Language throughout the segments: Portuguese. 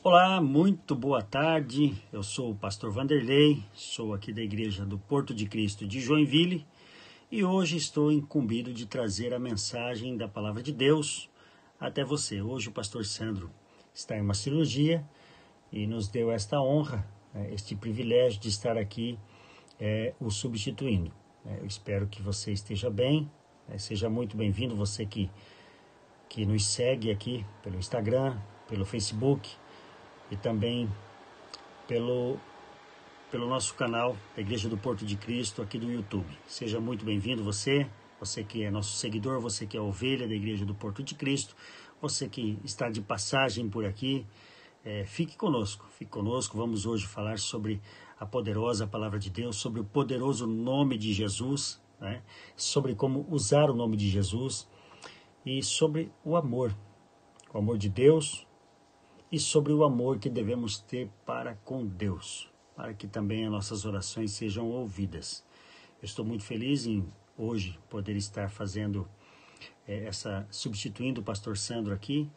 Olá, muito boa tarde. Eu sou o pastor Vanderlei, sou aqui da Igreja do Porto de Cristo de Joinville e hoje estou incumbido de trazer a mensagem da Palavra de Deus até você. Hoje o pastor Sandro está em uma cirurgia e nos deu esta honra, este privilégio de estar aqui o substituindo. Eu espero que você esteja bem, seja muito bem-vindo, você que nos segue aqui pelo Instagram, pelo Facebook, e também pelo nosso canal da Igreja do Porto de Cristo aqui do YouTube. Seja muito bem-vindo você que é nosso seguidor, você que é ovelha da Igreja do Porto de Cristo, você que está de passagem por aqui, fique conosco, vamos hoje falar sobre a poderosa Palavra de Deus, sobre o poderoso nome de Jesus, sobre como usar o nome de Jesus e sobre o amor de Deus, e sobre o amor que devemos ter para com Deus, para que também as nossas orações sejam ouvidas. Eu estou muito feliz em hoje poder estar fazendo substituindo o pastor Sandro aqui.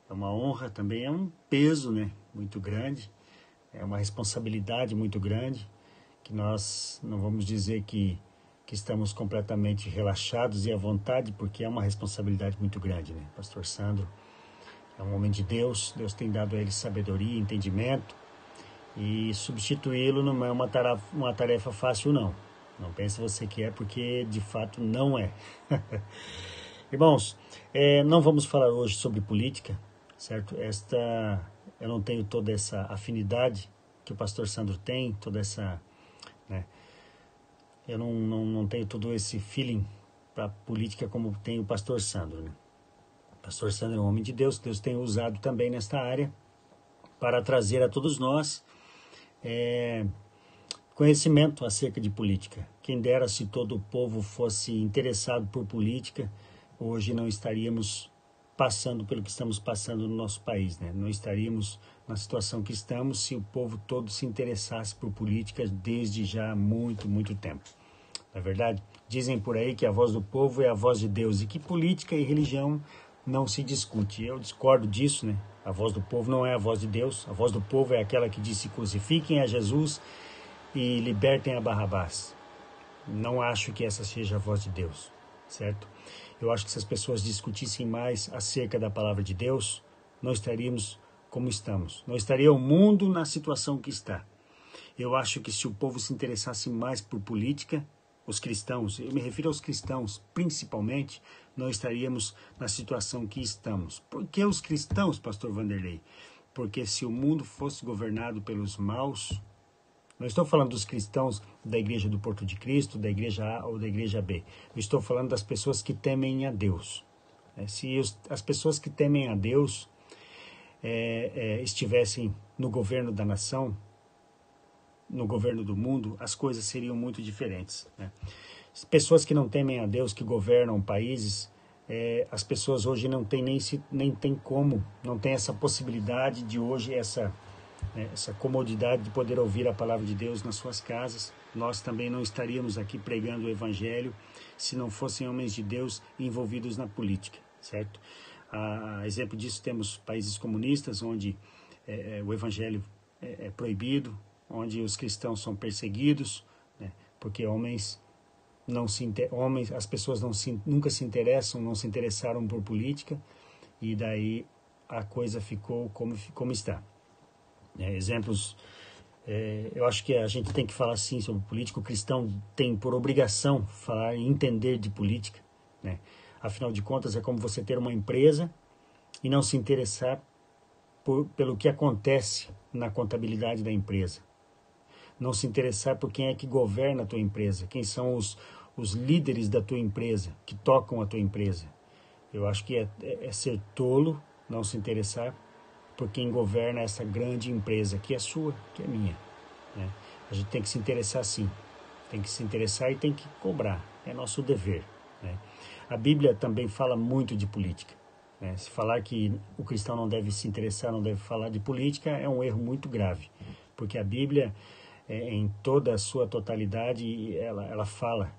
É uma honra também, é um peso, muito grande, é uma responsabilidade muito grande, que nós não vamos dizer que estamos completamente relaxados e à vontade, porque é uma responsabilidade muito grande, Pastor Sandro é um homem de Deus, Deus tem dado a ele sabedoria, entendimento, e substituí-lo não é uma tarefa fácil, não. Não pense você que é, porque de fato não é. Irmãos, não vamos falar hoje sobre política, certo? Eu não tenho toda essa afinidade que o pastor Sandro tem, toda essa... Eu não tenho todo esse feeling para política como tem o pastor Sandro, Pastor Sandro é um homem de Deus, Deus tem usado também nesta área para trazer a todos nós conhecimento acerca de política. Quem dera se todo o povo fosse interessado por política, hoje não estaríamos passando pelo que estamos passando no nosso país, Não estaríamos na situação que estamos se o povo todo se interessasse por política desde já há muito, muito tempo. Não é verdade? Dizem por aí que a voz do povo é a voz de Deus e que política e religião não se discute. Eu discordo disso, A voz do povo não é a voz de Deus. A voz do povo é aquela que diz: crucifiquem a Jesus e libertem a Barrabás. Não acho que essa seja a voz de Deus, certo? Eu acho que se as pessoas discutissem mais acerca da palavra de Deus, não estaríamos como estamos. Não estaria o mundo na situação que está. Eu acho que se o povo se interessasse mais por política, os cristãos, eu me refiro aos cristãos principalmente, não estaríamos na situação que estamos. Por que os cristãos, pastor Vanderlei? Porque se o mundo fosse governado pelos maus, não estou falando dos cristãos da Igreja do Porto de Cristo, da Igreja A ou da Igreja B, eu estou falando das pessoas que temem a Deus. Se as pessoas que temem a Deus estivessem no governo da nação, no governo do mundo, as coisas seriam muito diferentes. As pessoas que não temem a Deus, que governam países, as pessoas hoje não têm nem tem como, não tem essa possibilidade de hoje, essa comodidade de poder ouvir a palavra de Deus nas suas casas. Nós também não estaríamos aqui pregando o Evangelho se não fossem homens de Deus envolvidos na política, certo? A exemplo disso, temos países comunistas onde o Evangelho é proibido, onde os cristãos são perseguidos, porque as pessoas nunca se interessam, não se interessaram por política, e daí a coisa ficou como está. Exemplos, eu acho que a gente tem que falar sim sobre política. O cristão tem por obrigação falar e entender de política, Afinal de contas, é como você ter uma empresa e não se interessar pelo que acontece na contabilidade da empresa. Não se interessar por quem é que governa a tua empresa, quem são os líderes da tua empresa, que tocam a tua empresa. Eu acho que é ser tolo não se interessar por quem governa essa grande empresa, que é sua, que é minha. A gente tem que se interessar sim, tem que se interessar e tem que cobrar, é nosso dever. A Bíblia também fala muito de política. Se falar que o cristão não deve se interessar, não deve falar de política, é um erro muito grave, porque a Bíblia, em toda a sua totalidade, ela fala,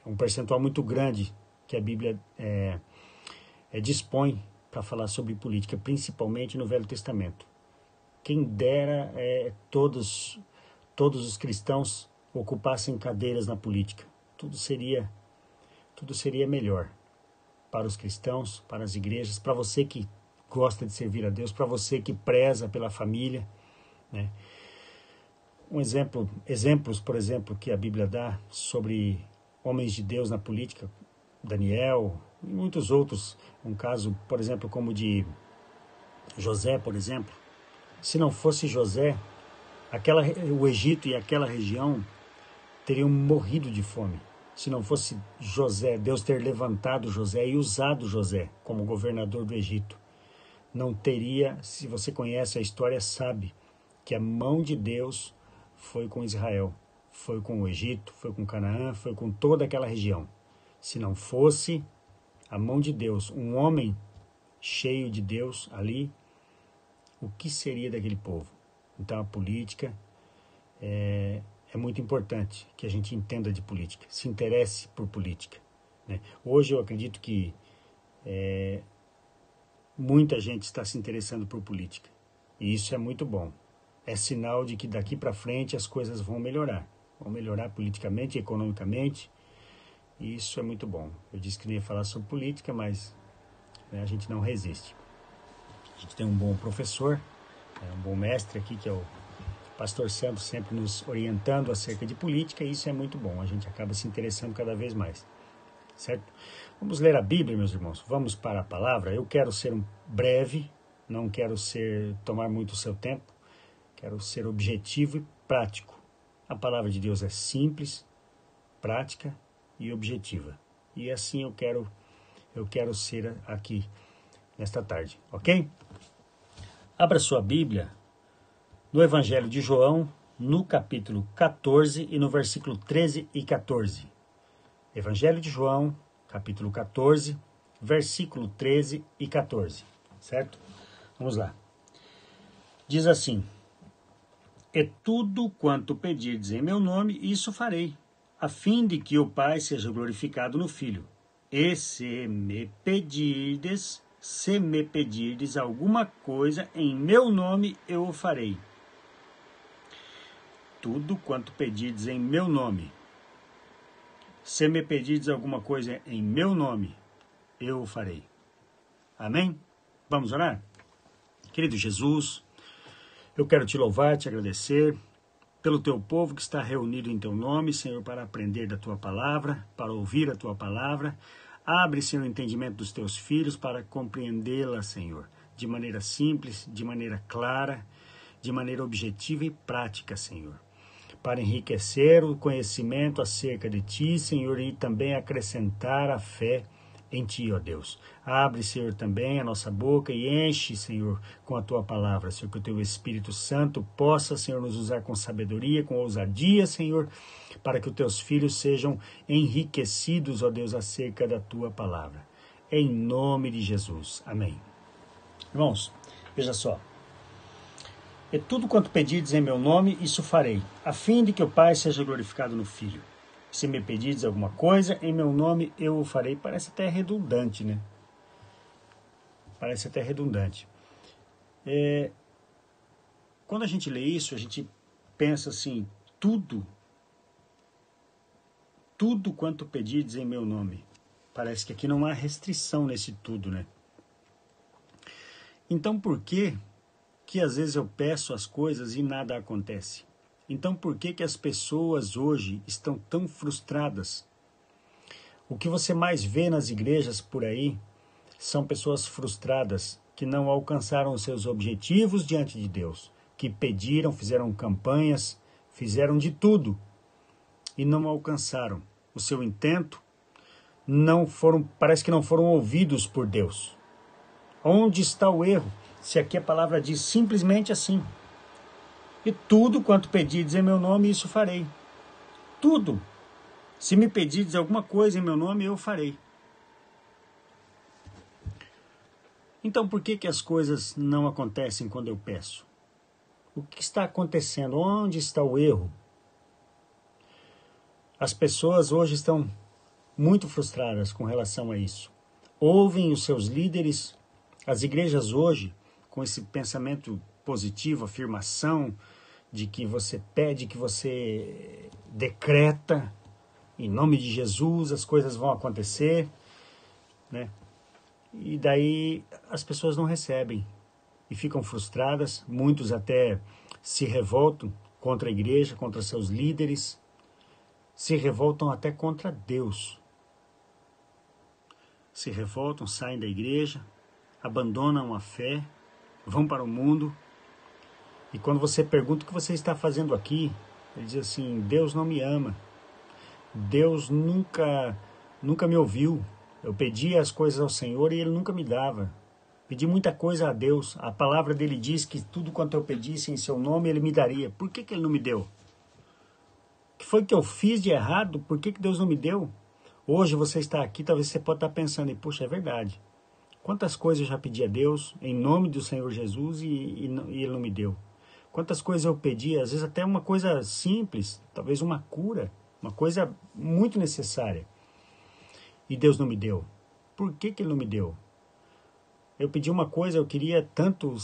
um percentual muito grande que a Bíblia dispõe para falar sobre política, principalmente no Velho Testamento. Quem dera todos os cristãos ocupassem cadeiras na política. Tudo seria melhor para os cristãos, para as igrejas, para você que gosta de servir a Deus, para você que preza pela família, né? Exemplos, por exemplo, que a Bíblia dá sobre homens de Deus na política, Daniel e muitos outros. Um caso, por exemplo, como de José, por exemplo. Se não fosse José, o Egito e aquela região teriam morrido de fome. Se não fosse José, Deus ter levantado José e usado José como governador do Egito, não teria, se você conhece a história, sabe que a mão de Deus foi com Israel, foi com o Egito, foi com Canaã, foi com toda aquela região. Se não fosse a mão de Deus, um homem cheio de Deus ali, o que seria daquele povo? Então a política é muito importante que a gente entenda de política, se interesse por política, né? Hoje eu acredito que muita gente está se interessando por política, e isso é muito bom. É sinal de que daqui para frente as coisas vão melhorar politicamente, economicamente, e isso é muito bom. Eu disse que não ia falar sobre política, mas a gente não resiste. A gente tem um bom professor, um bom mestre aqui, que é o Pastor Santos, sempre nos orientando acerca de política, e isso é muito bom. A gente acaba se interessando cada vez mais, certo? Vamos ler a Bíblia, meus irmãos. Vamos para a palavra. Eu quero ser breve, não quero tomar muito o seu tempo. Quero ser objetivo e prático. A palavra de Deus é simples, prática e objetiva. E assim eu quero ser aqui nesta tarde, ok? Abra sua Bíblia no Evangelho de João, no capítulo 14 e no versículo 13 e 14. Evangelho de João, capítulo 14, versículo 13 e 14, certo? Vamos lá. Diz assim: E tudo quanto pedirdes em meu nome, isso farei, a fim de que o Pai seja glorificado no Filho. E se me pedirdes alguma coisa em meu nome, eu o farei. Tudo quanto pedirdes em meu nome. Se me pedirdes alguma coisa em meu nome, eu o farei. Amém? Vamos orar? Querido Jesus, eu quero te louvar, te agradecer pelo teu povo que está reunido em teu nome, Senhor, para aprender da tua palavra, para ouvir a tua palavra. Abre, Senhor, o entendimento dos teus filhos para compreendê-la, Senhor, de maneira simples, de maneira clara, de maneira objetiva e prática, Senhor, para enriquecer o conhecimento acerca de ti, Senhor, e também acrescentar a fé em ti, ó Deus. Abre, Senhor, também a nossa boca e enche, Senhor, com a tua palavra, Senhor, que o teu Espírito Santo possa, Senhor, nos usar com sabedoria, com ousadia, Senhor, para que os teus filhos sejam enriquecidos, ó Deus, acerca da tua palavra. Em nome de Jesus. Amém. Irmãos, veja só. E tudo quanto pedirdes em meu nome, isso farei, a fim de que o Pai seja glorificado no Filho. Se me pedirdes alguma coisa, em meu nome eu o farei. Parece até redundante, né? Parece até redundante. Quando a gente lê isso, a gente pensa assim, tudo quanto pedirdes em meu nome. Parece que aqui não há restrição nesse tudo, né? Então por que às vezes eu peço as coisas e nada acontece? Então por que as pessoas hoje estão tão frustradas? O que você mais vê nas igrejas por aí são pessoas frustradas que não alcançaram os seus objetivos diante de Deus, que pediram, fizeram campanhas, fizeram de tudo e não alcançaram o seu intento, parece que não foram ouvidos por Deus. Onde está o erro? Se aqui a palavra diz simplesmente assim: e tudo quanto pedirdes em meu nome, isso farei. Tudo. Se me pedirdes alguma coisa em meu nome, eu farei. Então por que as coisas não acontecem quando eu peço? O que está acontecendo? Onde está o erro? As pessoas hoje estão muito frustradas com relação a isso. Ouvem os seus líderes As igrejas hoje, com esse pensamento positivo, afirmação de que você pede, que você decreta, em nome de Jesus as coisas vão acontecer, né? E daí as pessoas não recebem e ficam frustradas, muitos até se revoltam contra a igreja, contra seus líderes, se revoltam até contra Deus. Se revoltam, saem da igreja, abandonam a fé, vão para o mundo. E quando você pergunta o que você está fazendo aqui, ele diz assim: Deus não me ama. Deus nunca me ouviu. Eu pedi as coisas ao Senhor e Ele nunca me dava. Pedi muita coisa a Deus. A palavra dele diz que tudo quanto eu pedisse em seu nome, Ele me daria. Por que Ele não me deu? O que foi que eu fiz de errado? Por que Deus não me deu? Hoje você está aqui, talvez você pode estar pensando, puxa, é verdade. Quantas coisas eu já pedi a Deus em nome do Senhor Jesus e Ele não me deu? Quantas coisas eu pedi, às vezes até uma coisa simples, talvez uma cura, uma coisa muito necessária. E Deus não me deu. Por que Ele não me deu? Eu pedi uma coisa, eu queria tanto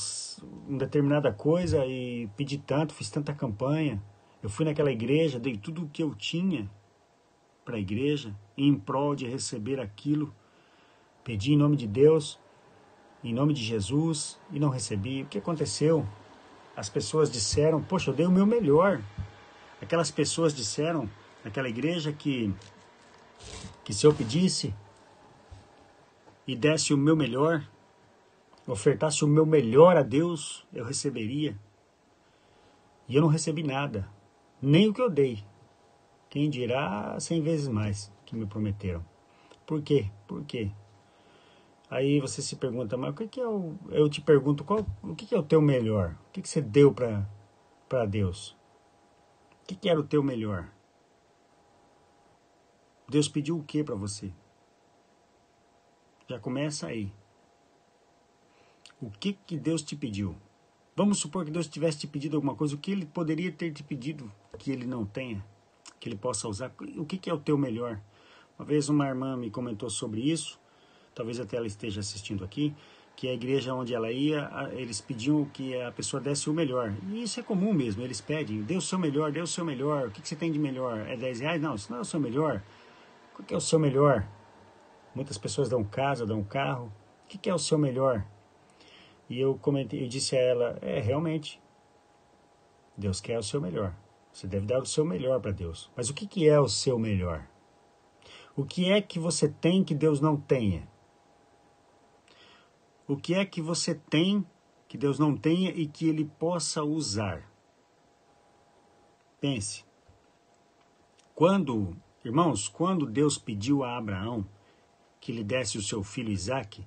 uma determinada coisa e pedi tanto, fiz tanta campanha. Eu fui naquela igreja, dei tudo o que eu tinha para a igreja, em prol de receber aquilo. Pedi em nome de Deus, em nome de Jesus, e não recebi. O que aconteceu? As pessoas disseram, poxa, eu dei o meu melhor. Aquelas pessoas disseram naquela igreja que se eu pedisse e desse o meu melhor, ofertasse o meu melhor a Deus, eu receberia. E eu não recebi nada, nem o que eu dei. Quem dirá 100 vezes mais que me prometeram. Por quê? Por quê? Aí você se pergunta, mas o que é o... Eu te pergunto, o que é o teu melhor? O que você deu para Deus? O que era o teu melhor? Deus pediu o que para você? Já começa aí. O que Deus te pediu? Vamos supor que Deus tivesse te pedido alguma coisa. O que Ele poderia ter te pedido que Ele não tenha? Que Ele possa usar? O que é o teu melhor? Uma vez uma irmã me comentou sobre isso. Talvez até ela esteja assistindo aqui. Que a igreja onde ela ia, eles pediam que a pessoa desse o melhor. E isso é comum mesmo. Eles pedem, dê o seu melhor, dê o seu melhor. O que você tem de melhor? É 10 reais? Não, isso não é o seu melhor. O que é o seu melhor? Muitas pessoas dão casa, dão carro. O que é o seu melhor? E eu disse a ela, realmente, Deus quer o seu melhor. Você deve dar o seu melhor para Deus. Mas o que é o seu melhor? O que é que você tem que Deus não tenha? O que é que você tem que Deus não tenha e que Ele possa usar? Pense. Irmãos, quando Deus pediu a Abraão que lhe desse o seu filho Isaque,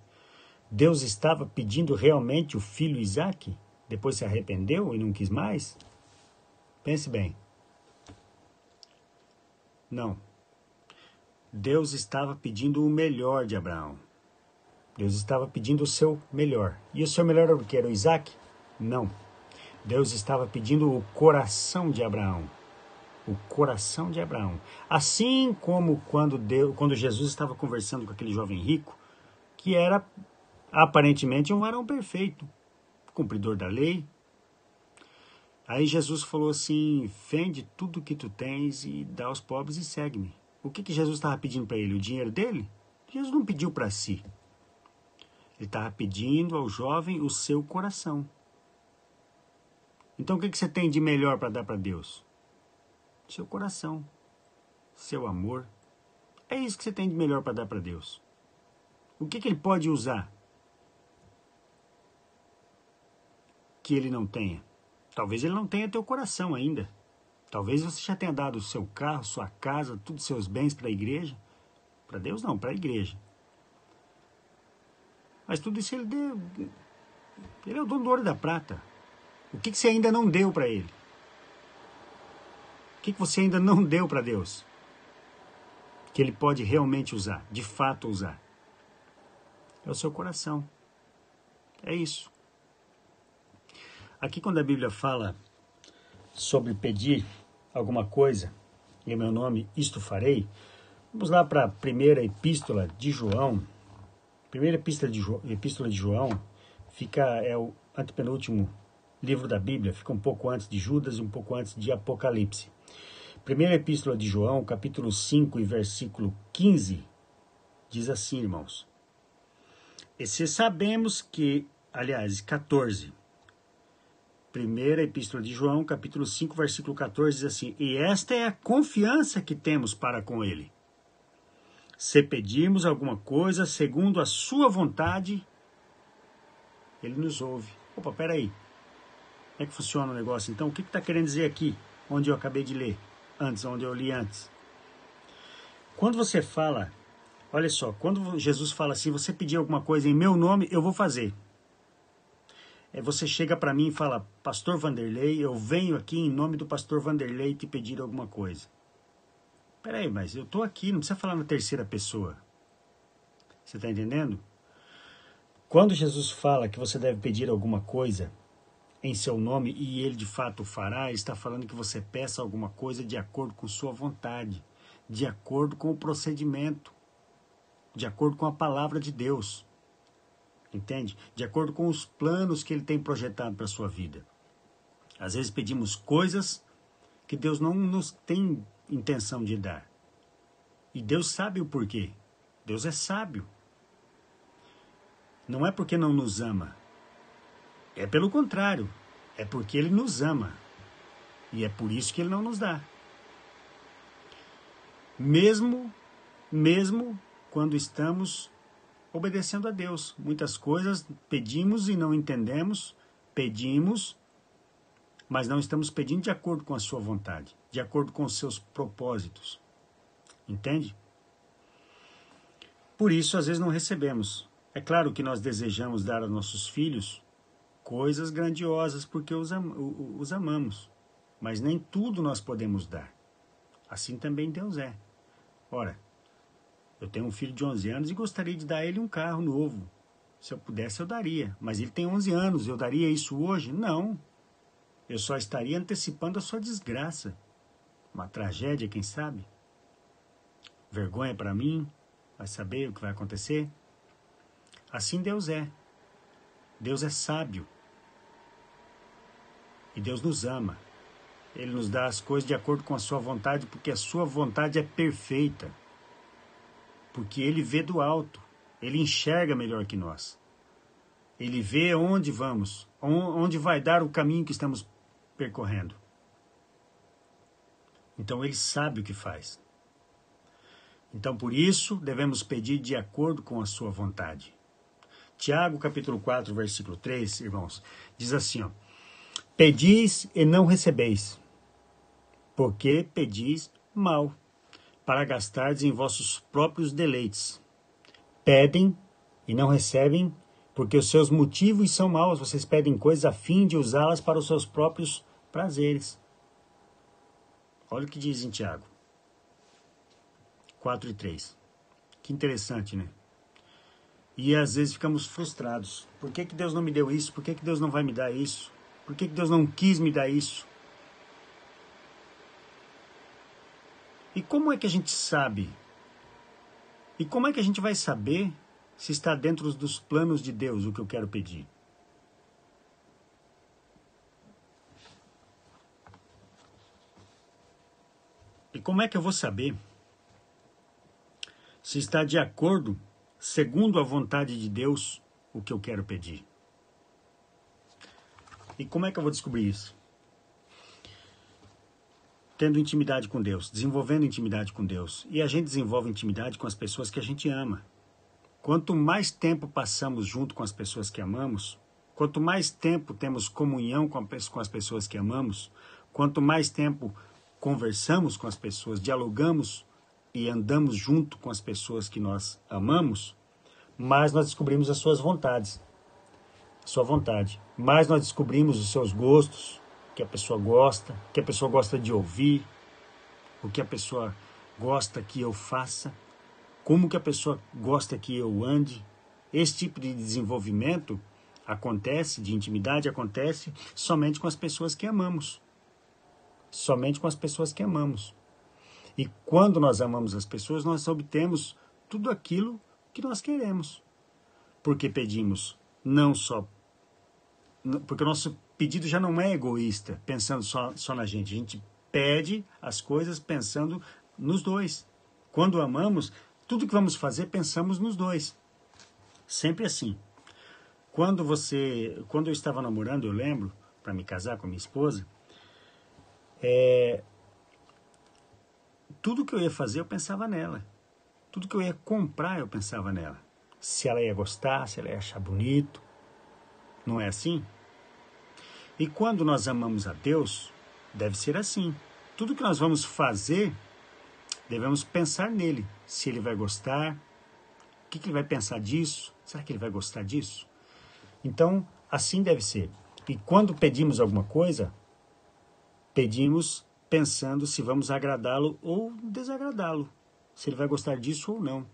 Deus estava pedindo realmente o filho Isaque? Depois se arrependeu e não quis mais? Pense bem. Não. Deus estava pedindo o melhor de Abraão. Deus estava pedindo o seu melhor. E o seu melhor era o que? Era o Isaque? Não. Deus estava pedindo o coração de Abraão. O coração de Abraão. Assim como quando Jesus estava conversando com aquele jovem rico, que era aparentemente um varão perfeito, cumpridor da lei. Aí Jesus falou assim, vende tudo que tu tens e dá aos pobres e segue-me. O que Jesus estava pedindo para ele? O dinheiro dele? Jesus não pediu para si. Ele estava pedindo ao jovem o seu coração. Então o que você tem de melhor para dar para Deus? Seu coração, seu amor. É isso que você tem de melhor para dar para Deus. O que Ele pode usar que Ele não tenha? Talvez Ele não tenha teu coração ainda. Talvez você já tenha dado o seu carro, sua casa, todos os seus bens para a igreja. Para Deus não, para a igreja. Mas tudo isso Ele deu. Ele é o dono do ouro e da prata. O que você ainda não deu para Ele? O que você ainda não deu para Deus? Que Ele pode realmente usar, de fato usar. É o seu coração. É isso. Aqui quando a Bíblia fala sobre pedir alguma coisa, em meu nome isto farei, vamos lá para a primeira epístola de João, Primeira epístola de João é o antepenúltimo livro da Bíblia, fica um pouco antes de Judas e um pouco antes de Apocalipse. Primeira epístola de João, capítulo 5 e versículo 15, diz assim, irmãos. E se sabemos que, aliás, 14. Primeira epístola de João, capítulo 5, versículo 14, diz assim: e esta é a confiança que temos para com ele. Se pedirmos alguma coisa segundo a sua vontade, ele nos ouve. Opa, peraí. Como é que funciona o negócio? Então, o que está querendo dizer aqui, onde eu acabei de ler antes, onde eu li antes? Quando você fala, olha só, quando Jesus fala assim, você pedir alguma coisa em meu nome, eu vou fazer. Você chega para mim e fala, Pastor Vanderlei, eu venho aqui em nome do Pastor Vanderlei te pedir alguma coisa. Peraí, mas eu estou aqui, não precisa falar na terceira pessoa. Você está entendendo? Quando Jesus fala que você deve pedir alguma coisa em seu nome, e ele de fato o fará, ele está falando que você peça alguma coisa de acordo com sua vontade, de acordo com o procedimento, de acordo com a palavra de Deus. Entende? De acordo com os planos que ele tem projetado para a sua vida. Às vezes pedimos coisas que Deus não nos tem intenção de dar. E Deus sabe o porquê. Deus é sábio. Não é porque não nos ama. É pelo contrário. É porque ele nos ama. E é por isso que ele não nos dá. Mesmo quando estamos obedecendo a Deus. Muitas coisas pedimos e não entendemos. Pedimos, mas não estamos pedindo de acordo com a sua vontade, de acordo com os seus propósitos. Entende? Por isso, às vezes, não recebemos. É claro que nós desejamos dar aos nossos filhos coisas grandiosas porque os amamos. Mas nem tudo nós podemos dar. Assim também Deus é. Ora, eu tenho um filho de 11 anos e gostaria de dar a ele um carro novo. Se eu pudesse, eu daria. Mas ele tem 11 anos, eu daria isso hoje? Não. Eu só estaria antecipando a sua desgraça. Uma tragédia, quem sabe? Vergonha para mim. Vai saber o que vai acontecer? Assim Deus é. Deus é sábio. E Deus nos ama. Ele nos dá as coisas de acordo com a sua vontade, porque a sua vontade é perfeita. Porque ele vê do alto. Ele enxerga melhor que nós. Ele vê onde vamos, onde vai dar o caminho que estamos percorrendo. Então ele sabe o que faz. Então por isso devemos pedir de acordo com a sua vontade. Tiago capítulo 4, versículo 3, irmãos, diz assim, ó, pedis e não recebeis, porque pedis mal, para gastardes em vossos próprios deleites. Pedem e não recebem, porque os seus motivos são maus. Vocês pedem coisas a fim de usá-las para os seus próprios prazeres. Olha o que diz em Tiago 4 e 3. Que interessante, né? E às vezes ficamos frustrados. Por que Deus não me deu isso? Por que Deus não vai me dar isso? Por que Deus não quis me dar isso? E como é que a gente sabe? E como é que a gente vai saber se está dentro dos planos de Deus o que eu quero pedir? E como é que eu vou saber se está de acordo, segundo a vontade de Deus, o que eu quero pedir? E como é que eu vou descobrir isso? Tendo intimidade com Deus, desenvolvendo intimidade com Deus. E a gente desenvolve intimidade com as pessoas que a gente ama. Quanto mais tempo passamos junto com as pessoas que amamos, quanto mais tempo temos comunhão com as pessoas que amamos, quanto mais tempo conversamos com as pessoas, dialogamos e andamos junto com as pessoas que nós amamos, mais nós descobrimos as suas vontades. A sua vontade. Mais nós descobrimos os seus gostos, o que a pessoa gosta de ouvir, o que a pessoa gosta que eu faça, como que a pessoa gosta que eu ande. Esse tipo de desenvolvimento acontece, de intimidade acontece somente com as pessoas que amamos. Somente com as pessoas que amamos. E quando nós amamos as pessoas, nós obtemos tudo aquilo que nós queremos. porque pedimos não só... Porque o nosso pedido já não é egoísta, pensando só na gente. A gente pede as coisas pensando nos dois. Quando amamos, tudo que vamos fazer, pensamos nos dois. Sempre assim. Quando eu estava namorando, eu lembro, para me casar com a minha esposa, tudo que eu ia fazer, eu pensava nela. Tudo que eu ia comprar, eu pensava nela. Se ela ia gostar, se ela ia achar bonito. Não é assim? E quando nós amamos a Deus, deve ser assim. Tudo que nós vamos fazer, devemos pensar nele. Se ele vai gostar, o que ele vai pensar disso? Será que ele vai gostar disso? Então, assim deve ser. E quando pedimos alguma coisa, pedimos pensando se vamos agradá-lo ou desagradá-lo. Se ele vai gostar disso ou não.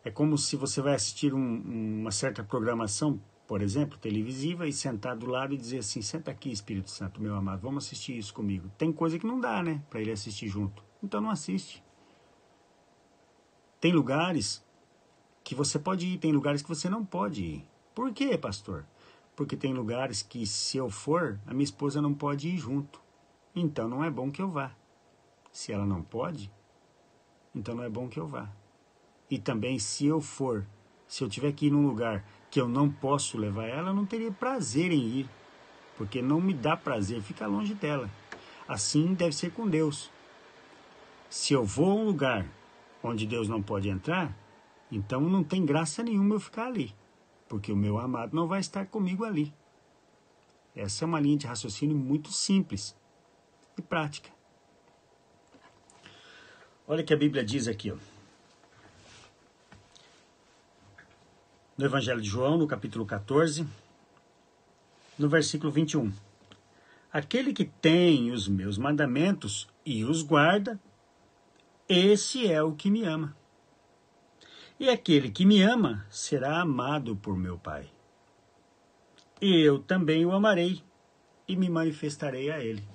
É como se você vai assistir uma certa programação, por exemplo, televisiva, e sentar do lado e dizer assim, senta aqui, Espírito Santo, meu amado, vamos assistir isso comigo. Tem coisa que não dá, né, para ele assistir junto. Então não assiste. Tem lugares que você pode ir, tem lugares que você não pode ir. Por quê, pastor? Porque tem lugares que, se eu for, a minha esposa não pode ir junto. Então não é bom que eu vá. Se ela não pode, então não é bom que eu vá. E também, se eu tiver que ir num lugar que eu não posso levar ela, eu não teria prazer em ir. Porque não me dá prazer ficar longe dela. Assim deve ser com Deus. Se eu vou a um lugar onde Deus não pode entrar, então não tem graça nenhuma eu ficar ali. Porque o meu amado não vai estar comigo ali. Essa é uma linha de raciocínio muito simples e prática. Olha o que a Bíblia diz aqui, ó. No Evangelho de João, no capítulo 14, no versículo 21. Aquele que tem os meus mandamentos e os guarda, esse é o que me ama. E aquele que me ama será amado por meu Pai. E eu também o amarei e me manifestarei a ele.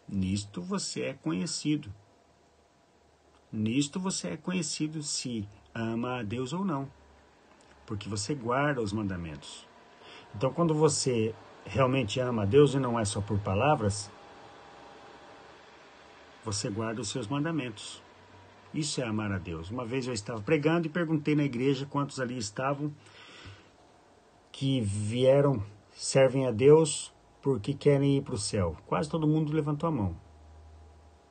Nisto você é conhecido. Nisto você é conhecido se ama a Deus ou não. Porque você guarda os mandamentos. Então, quando você realmente ama a Deus, e não é só por palavras, você guarda os seus mandamentos. Isso é amar a Deus. Uma vez eu estava pregando e perguntei na igreja quantos ali estavam que vieram, servem a Deus porque querem ir para o céu. Quase todo mundo levantou a mão.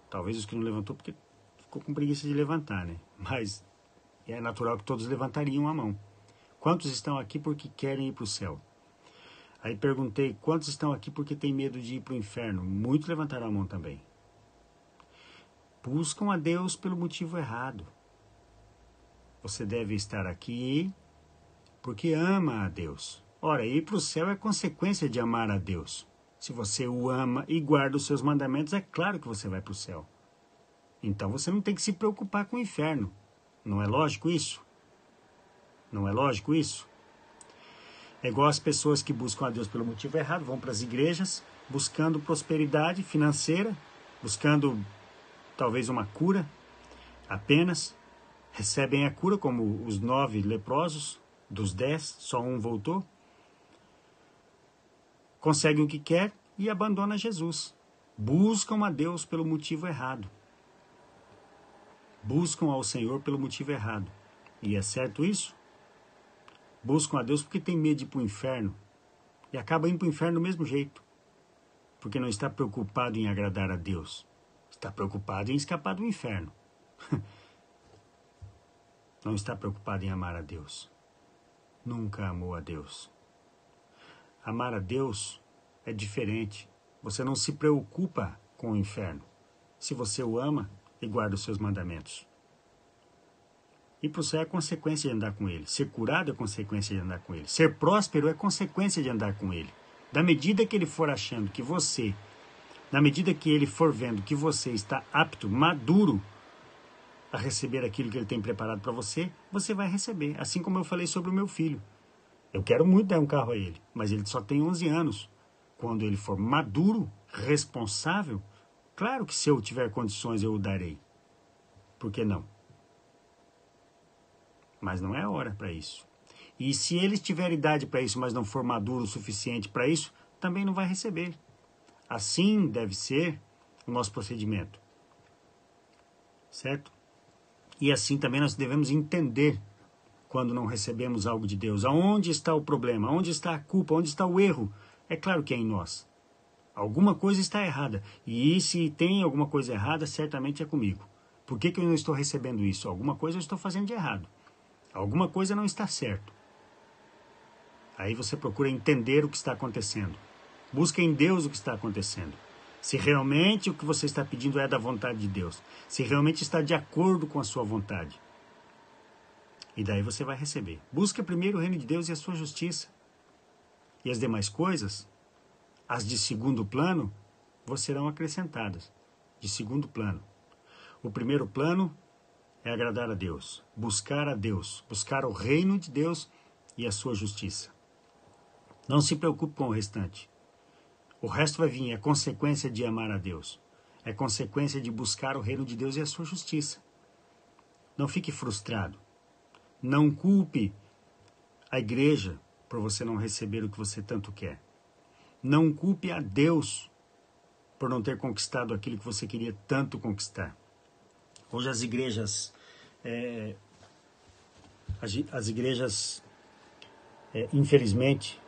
Talvez os que não levantou porque ficou com preguiça de levantar, né? Mas é natural que todos levantariam a mão. Quantos estão aqui porque querem ir para o céu? Aí perguntei, quantos estão aqui porque têm medo de ir para o inferno? Muitos levantaram a mão também. Buscam a Deus pelo motivo errado. Você deve estar aqui porque ama a Deus. Ora, ir para o céu é consequência de amar a Deus. Se você o ama e guarda os seus mandamentos, é claro que você vai para o céu. Então você não tem que se preocupar com o inferno. Não é lógico isso? Não é lógico isso? É igual as pessoas que buscam a Deus pelo motivo errado, vão para as igrejas buscando prosperidade financeira, buscando talvez uma cura apenas, recebem a cura como os 9 leprosos, dos 10, só um voltou, conseguem o que quer e abandonam Jesus. Buscam a Deus pelo motivo errado. Buscam ao Senhor pelo motivo errado. E é certo isso? Buscam a Deus porque tem medo de ir para o inferno. E acaba indo para o inferno do mesmo jeito. Porque não está preocupado em agradar a Deus. Está preocupado em escapar do inferno. Não está preocupado em amar a Deus. Nunca amou a Deus. Amar a Deus é diferente. Você não se preocupa com o inferno. Se você o ama e guarda os seus mandamentos. Ir para o céu é consequência de andar com ele. Ser curado é consequência de andar com ele. Ser próspero é consequência de andar com ele. Da medida que ele for achando que você, na medida que ele for vendo que você está apto, maduro a receber aquilo que ele tem preparado para você, você vai receber. Assim como eu falei sobre o meu filho. Eu quero muito dar um carro a ele, mas ele só tem 11 anos. Quando ele for maduro, responsável, claro que se eu tiver condições eu o darei. Por que não? mas não é a hora para isso. E se ele tiver idade para isso, mas não for maduro o suficiente para isso, também não vai receber. Assim deve ser o nosso procedimento. Certo? E assim também nós devemos entender quando não recebemos algo de Deus. Aonde está o problema? Onde está a culpa? Onde está o erro? É claro que é em nós. Alguma coisa está errada. E se tem alguma coisa errada, certamente é comigo. Por que eu não estou recebendo isso? Alguma coisa eu estou fazendo de errado. Alguma coisa não está certo. Aí você procura entender o que está acontecendo. Busca em Deus o que está acontecendo. Se realmente o que você está pedindo é da vontade de Deus. Se realmente está de acordo com a sua vontade. E daí você vai receber. Busca primeiro o reino de Deus e a sua justiça. E as demais coisas, as de segundo plano, vos serão acrescentadas. De segundo plano. O primeiro plano é agradar a Deus. Buscar a Deus. Buscar o reino de Deus e a sua justiça. Não se preocupe com o restante. O resto vai vir, é consequência de amar a Deus. É consequência de buscar o reino de Deus e a sua justiça. Não fique frustrado. Não culpe a igreja por você não receber o que você tanto quer. Não culpe a Deus por não ter conquistado aquilo que você queria tanto conquistar. Hoje as igrejas, infelizmente,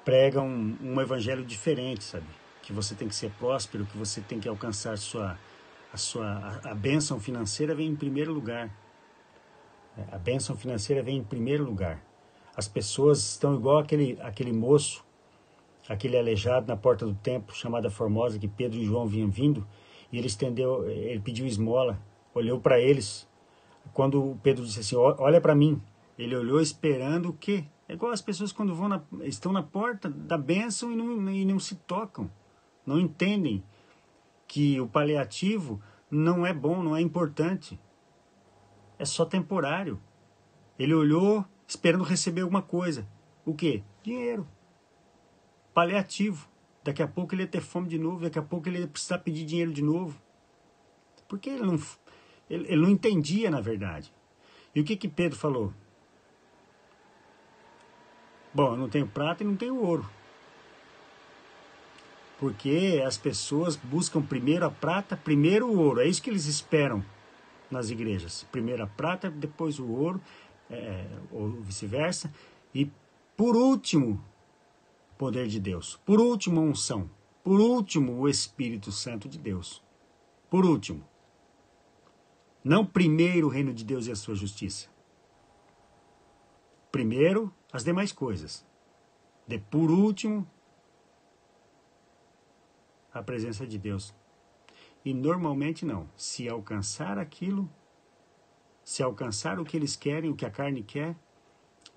pregam um evangelho diferente, sabe? Que você tem que ser próspero, que você tem que alcançar a bênção financeira vem em primeiro lugar. A bênção financeira vem em primeiro lugar. As pessoas estão igual aquele moço, aquele aleijado na porta do templo, chamada Formosa, que Pedro e João vinham vindo, e ele pediu esmola, olhou para eles. Quando Pedro disse assim, olha para mim, ele olhou esperando o quê? É igual as pessoas quando estão na porta da bênção e não se tocam, não entendem que o paliativo não é bom, não é importante. É só temporário. Ele olhou esperando receber alguma coisa. O quê? Dinheiro. Paliativo. Daqui a pouco ele ia ter fome de novo, daqui a pouco ele ia precisar pedir dinheiro de novo. Porque ele não entendia, na verdade. E o que Pedro falou? Bom, eu não tenho prata e não tenho ouro. Porque as pessoas buscam primeiro a prata, primeiro o ouro. É isso que eles esperam nas igrejas. Primeiro a prata, depois o ouro, ou vice-versa. E por último, poder de Deus. Por último, a unção. Por último, o Espírito Santo de Deus. Por último. Não primeiro o reino de Deus e a sua justiça. Primeiro, as demais coisas. Por último, a presença de Deus. E normalmente não. Se alcançar aquilo, se alcançar o que eles querem, o que a carne quer,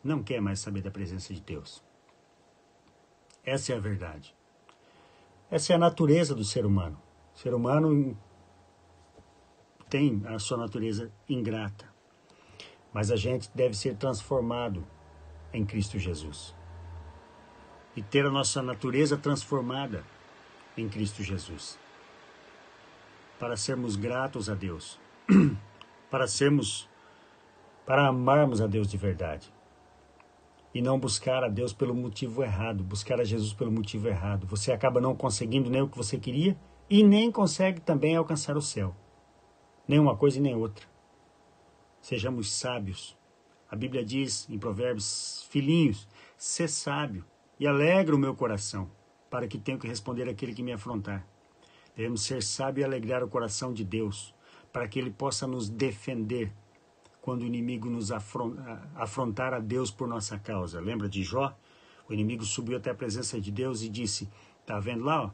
não quer mais saber da presença de Deus. Essa é a verdade. Essa é a natureza do ser humano. O ser humano tem a sua natureza ingrata. Mas a gente deve ser transformado em Cristo Jesus. E ter a nossa natureza transformada em Cristo Jesus. Para sermos gratos a Deus. Para amarmos a Deus de verdade. E não buscar a Deus pelo motivo errado. Buscar a Jesus pelo motivo errado. Você acaba não conseguindo nem o que você queria e nem consegue também alcançar o céu. Nem uma coisa e nem outra. Sejamos sábios. A Bíblia diz em Provérbios, filhinhos, sê sábio e alegra o meu coração, para que tenha que responder àquele que me afrontar. Devemos ser sábios e alegrar o coração de Deus, para que Ele possa nos defender quando o inimigo nos afrontar a Deus por nossa causa. Lembra de Jó? O inimigo subiu até a presença de Deus e disse, tá vendo lá? Ó?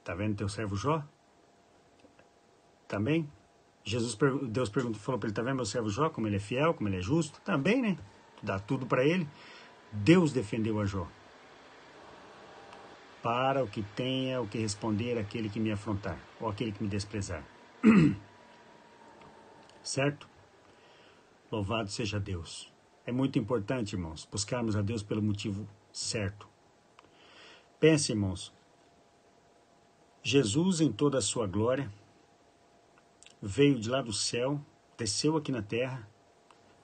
Tá vendo teu servo Jó? Também? Deus falou para ele, tá vendo meu servo Jó, como ele é fiel, como ele é justo? Também, né? Dá tudo para ele. Deus defendeu a Jó. Para o que tenha o que responder aquele que me afrontar, ou aquele que me desprezar. Certo? Louvado seja Deus. É muito importante, irmãos, buscarmos a Deus pelo motivo certo. Pense, irmãos, Jesus em toda a sua glória, veio de lá do céu desceu aqui na terra,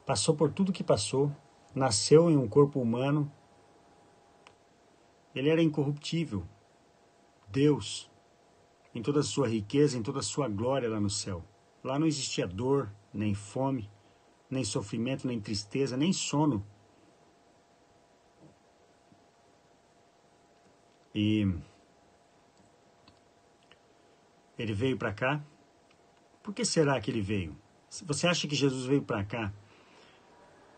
passou por tudo que passou, nasceu em um corpo humano. Ele era incorruptível. Deus, em toda a sua riqueza, em toda a sua glória lá no céu. Lá não existia dor, nem fome, nem sofrimento, nem tristeza, nem sono. E ele veio para cá. Por que será que ele veio? Você acha que Jesus veio para cá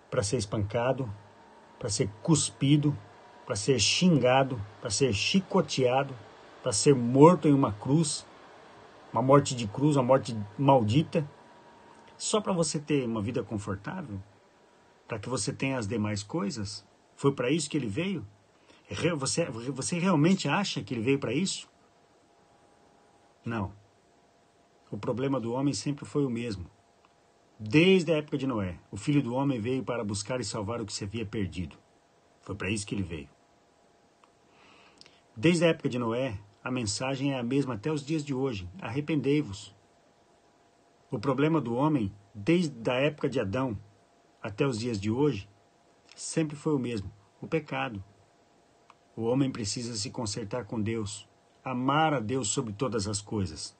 para ser espancado, para ser cuspido, para ser xingado, para ser chicoteado, para ser morto em uma cruz, uma morte de cruz, uma morte maldita, só para você ter uma vida confortável? Para que você tenha as demais coisas? Foi para isso que ele veio? Você realmente acha que ele veio para isso? Não. O problema do homem sempre foi o mesmo. Desde a época de Noé, o Filho do Homem veio para buscar e salvar o que se havia perdido. Foi para isso que ele veio. Desde a época de Noé, a mensagem é a mesma até os dias de hoje. Arrependei-vos. O problema do homem, desde a época de Adão até os dias de hoje, sempre foi o mesmo. O pecado. O homem precisa se consertar com Deus, amar a Deus sobre todas as coisas,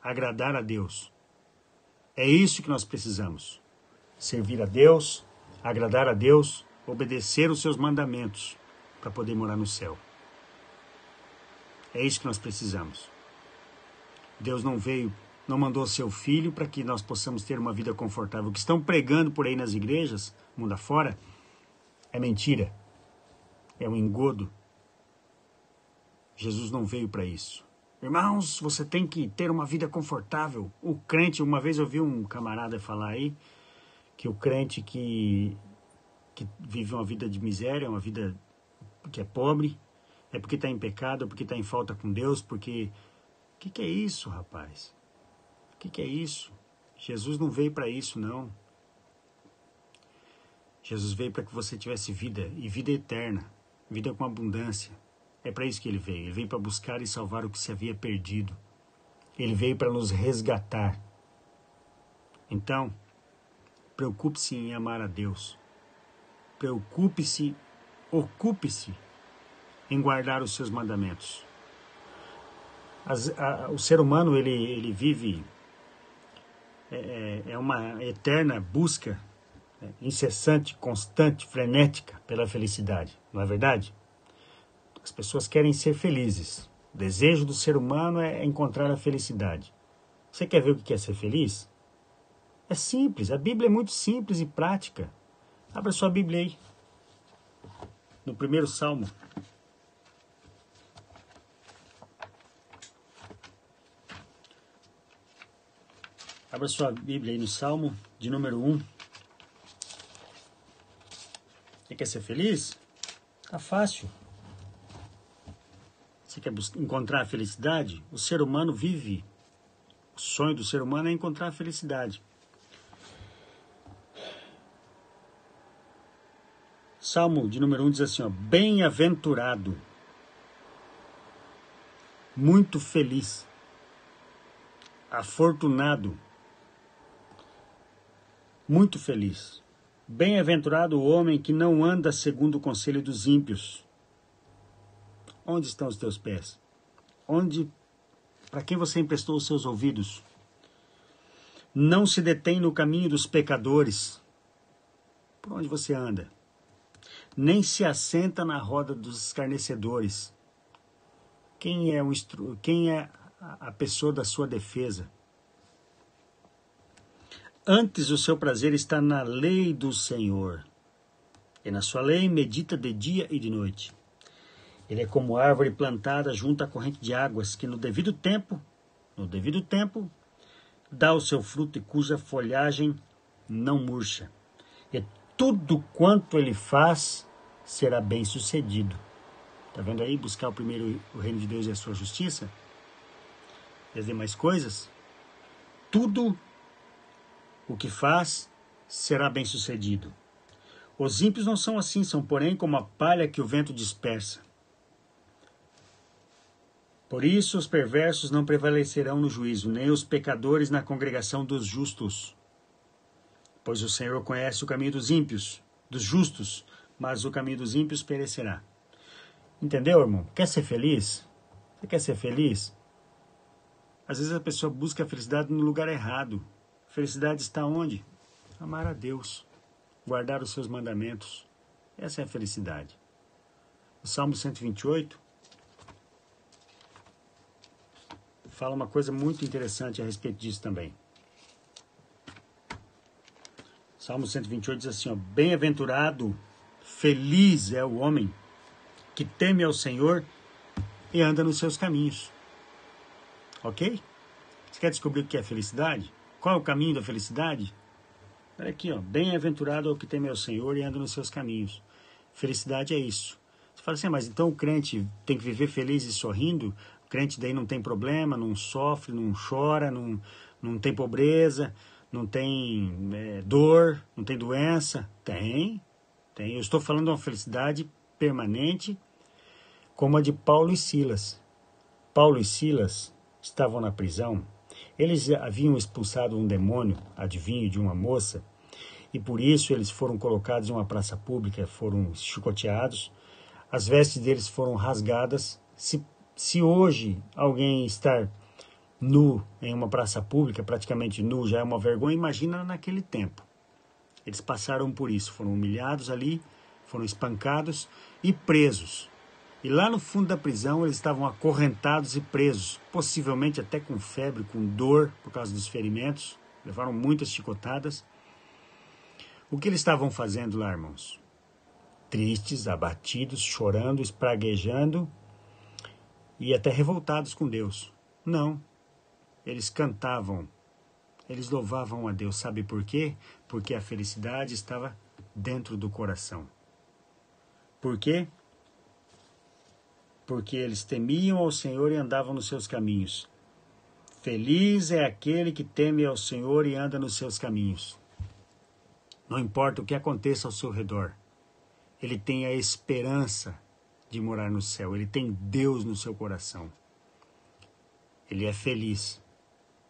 agradar a Deus. É isso que nós precisamos. Servir a Deus, agradar a Deus, obedecer os seus mandamentos para poder morar no céu. É isso que nós precisamos. Deus não mandou seu Filho para que nós possamos ter uma vida confortável. O que estão pregando por aí nas igrejas, mundo afora, é mentira. É um engodo. Jesus não veio para isso. Irmãos, você tem que ter uma vida confortável. O crente, uma vez eu vi um camarada falar aí, que o crente que vive uma vida de miséria, uma vida que é pobre, é porque está em pecado, é porque está em falta com Deus, porque... O que é isso, rapaz? O que é isso? Jesus não veio para isso, não. Jesus veio para que você tivesse vida, e vida eterna, vida com abundância. É para isso que ele veio. Ele veio para buscar e salvar o que se havia perdido. Ele veio para nos resgatar. Então, preocupe-se em amar a Deus. Preocupe-se, ocupe-se em guardar os seus mandamentos. O ser humano, ele vive... É uma eterna busca, incessante, constante, frenética pela felicidade. Não é verdade? As pessoas querem ser felizes. O desejo do ser humano é encontrar a felicidade. Você quer ver o que é ser feliz? É simples. A Bíblia é muito simples e prática. Abra sua Bíblia aí. No primeiro Salmo. Abra sua Bíblia aí no Salmo de número 1. Você quer ser feliz? Tá fácil. Você quer encontrar a felicidade? O ser humano vive. O sonho do ser humano é encontrar a felicidade. Salmo de número 1 diz assim, ó, bem-aventurado, muito feliz, afortunado, muito feliz. Bem-aventurado o homem que não anda segundo o conselho dos ímpios. Onde estão os teus pés? Para quem você emprestou os seus ouvidos? Não se detém no caminho dos pecadores. Por onde você anda? Nem se assenta na roda dos escarnecedores. Quem é a pessoa da sua defesa? Antes o seu prazer está na lei do Senhor, e na sua lei medita de dia e de noite. Ele é como árvore plantada junto à corrente de águas, que no devido tempo, dá o seu fruto e cuja folhagem não murcha. E tudo quanto ele faz será bem sucedido. Está vendo aí? Buscar o primeiro o reino de Deus e a sua justiça, e as demais coisas. Tudo o que faz será bem sucedido. Os ímpios não são assim, são porém como a palha que o vento dispersa. Por isso os perversos não prevalecerão no juízo, nem os pecadores na congregação dos justos. Pois o Senhor conhece o caminho dos ímpios, dos justos, mas o caminho dos ímpios perecerá. Entendeu, irmão? Quer ser feliz? Você quer ser feliz? Às vezes a pessoa busca a felicidade no lugar errado. A felicidade está onde? Amar a Deus, guardar os seus mandamentos. Essa é a felicidade. O Salmo 128 fala uma coisa muito interessante a respeito disso também. Salmo 128 diz assim, ó, bem-aventurado, feliz é o homem que teme ao Senhor e anda nos seus caminhos. Ok? Você quer descobrir o que é felicidade? Qual é o caminho da felicidade? Olha aqui, ó, bem-aventurado é o que teme ao Senhor e anda nos seus caminhos. Felicidade é isso. Você fala assim, mas então o crente tem que viver feliz e sorrindo? O crente daí não tem problema, não sofre, não chora, não tem pobreza, não tem dor, não tem doença? Tem. Eu estou falando de uma felicidade permanente, como a de Paulo e Silas. Paulo e Silas estavam na prisão. Eles haviam expulsado um demônio, adivinho, de uma moça, e por isso eles foram colocados em uma praça pública, foram chicoteados, as vestes deles foram rasgadas. Se hoje alguém estar nu em uma praça pública, praticamente nu, já é uma vergonha, imagina naquele tempo. Eles passaram por isso, foram humilhados ali, foram espancados e presos. E lá no fundo da prisão eles estavam acorrentados e presos, possivelmente até com febre, com dor por causa dos ferimentos, levaram muitas chicotadas. O que eles estavam fazendo lá, irmãos? Tristes, abatidos, chorando, espraguejando e até revoltados com Deus. Não, eles cantavam, eles louvavam a Deus. Sabe por quê? Porque a felicidade estava dentro do coração. Por quê? Porque eles temiam ao Senhor e andavam nos seus caminhos. Feliz é aquele que teme ao Senhor e anda nos seus caminhos. Não importa o que aconteça ao seu redor, ele tem a esperança de morar no céu, ele tem Deus no seu coração. Ele é feliz,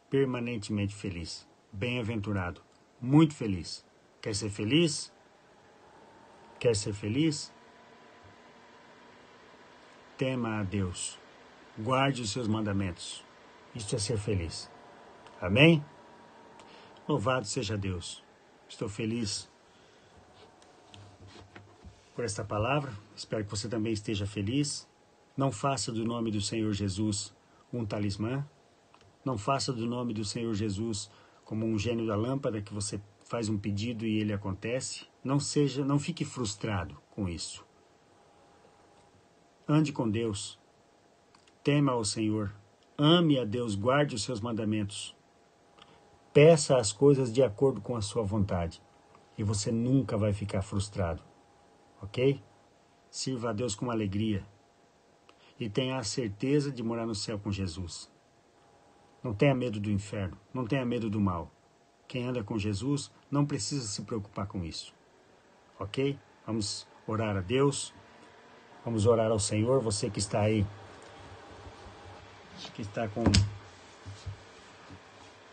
permanentemente feliz, bem-aventurado, muito feliz. Quer ser feliz? Quer ser feliz? Tema a Deus, guarde os seus mandamentos. Isso é ser feliz. Amém? Louvado seja Deus. Estou feliz por esta palavra. Espero que você também esteja feliz. Não faça do nome do Senhor Jesus um talismã. Não faça do nome do Senhor Jesus como um gênio da lâmpada que você faz um pedido e ele acontece. Não fique frustrado com isso. Ande com Deus, tema ao Senhor, ame a Deus, guarde os seus mandamentos, peça as coisas de acordo com a sua vontade e você nunca vai ficar frustrado, ok? Sirva a Deus com alegria e tenha a certeza de morar no céu com Jesus. Não tenha medo do inferno, não tenha medo do mal. Quem anda com Jesus não precisa se preocupar com isso, ok? Vamos orar a Deus. Vamos orar ao Senhor, você que está aí, que está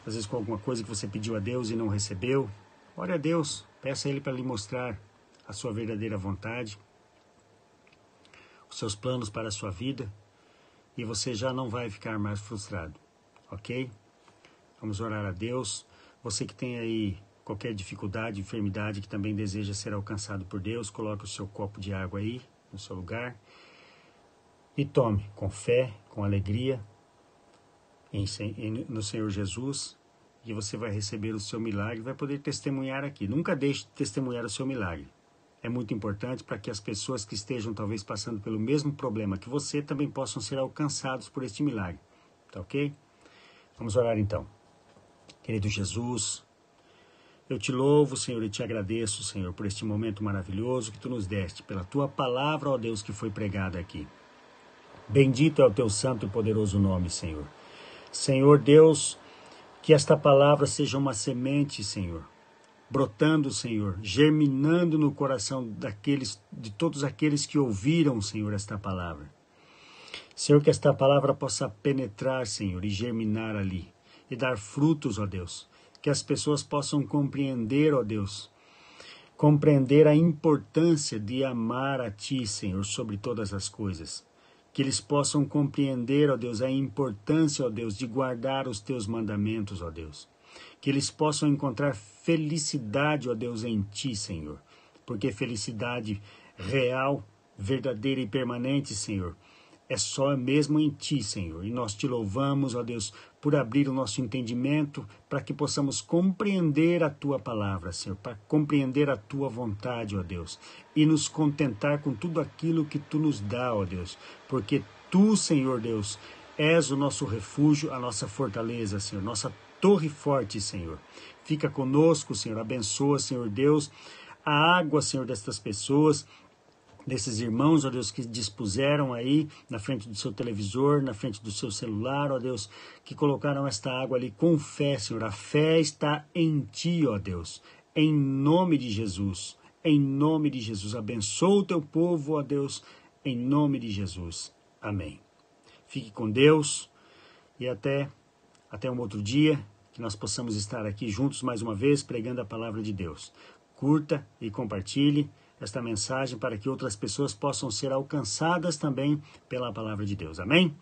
às vezes com alguma coisa que você pediu a Deus e não recebeu. Ore a Deus, peça a Ele para lhe mostrar a sua verdadeira vontade, os seus planos para a sua vida, e você já não vai ficar mais frustrado, ok? Vamos orar a Deus. Você que tem aí qualquer dificuldade, enfermidade, que também deseja ser alcançado por Deus, coloque o seu copo de água aí, no seu lugar, e tome com fé, com alegria no Senhor Jesus, e você vai receber o seu milagre, vai poder testemunhar aqui. Nunca deixe de testemunhar o seu milagre. É muito importante para que as pessoas que estejam talvez passando pelo mesmo problema que você também possam ser alcançados por este milagre. Tá ok? Vamos orar então. Querido Jesus, eu te louvo, Senhor, e te agradeço, Senhor, por este momento maravilhoso que Tu nos deste, pela Tua palavra, ó Deus, que foi pregada aqui. Bendito é o Teu santo e poderoso nome, Senhor. Senhor Deus, que esta palavra seja uma semente, Senhor, brotando, Senhor, germinando no coração de todos aqueles que ouviram, Senhor, esta palavra. Senhor, que esta palavra possa penetrar, Senhor, e germinar ali, e dar frutos, ó Deus, que as pessoas possam compreender, ó Deus, compreender a importância de amar a Ti, Senhor, sobre todas as coisas. Que eles possam compreender, ó Deus, a importância, ó Deus, de guardar os Teus mandamentos, ó Deus. Que eles possam encontrar felicidade, ó Deus, em Ti, Senhor. Porque felicidade real, verdadeira e permanente, Senhor, é só mesmo em Ti, Senhor. E nós Te louvamos, ó Deus, por abrir o nosso entendimento para que possamos compreender a Tua palavra, Senhor, para compreender a Tua vontade, ó Deus, e nos contentar com tudo aquilo que Tu nos dá, ó Deus, porque Tu, Senhor Deus, és o nosso refúgio, a nossa fortaleza, Senhor, nossa torre forte, Senhor. Fica conosco, Senhor, abençoa, Senhor Deus, a água, Senhor, destas pessoas, desses irmãos, ó Deus, que dispuseram aí na frente do seu televisor, na frente do seu celular, ó Deus, que colocaram esta água ali com fé, Senhor. A fé está em Ti, ó Deus, em nome de Jesus. Em nome de Jesus, abençoa o Teu povo, ó Deus, em nome de Jesus. Amém. Fique com Deus e até um outro dia, que nós possamos estar aqui juntos mais uma vez, pregando a palavra de Deus. Curta e compartilhe esta mensagem para que outras pessoas possam ser alcançadas também pela palavra de Deus. Amém?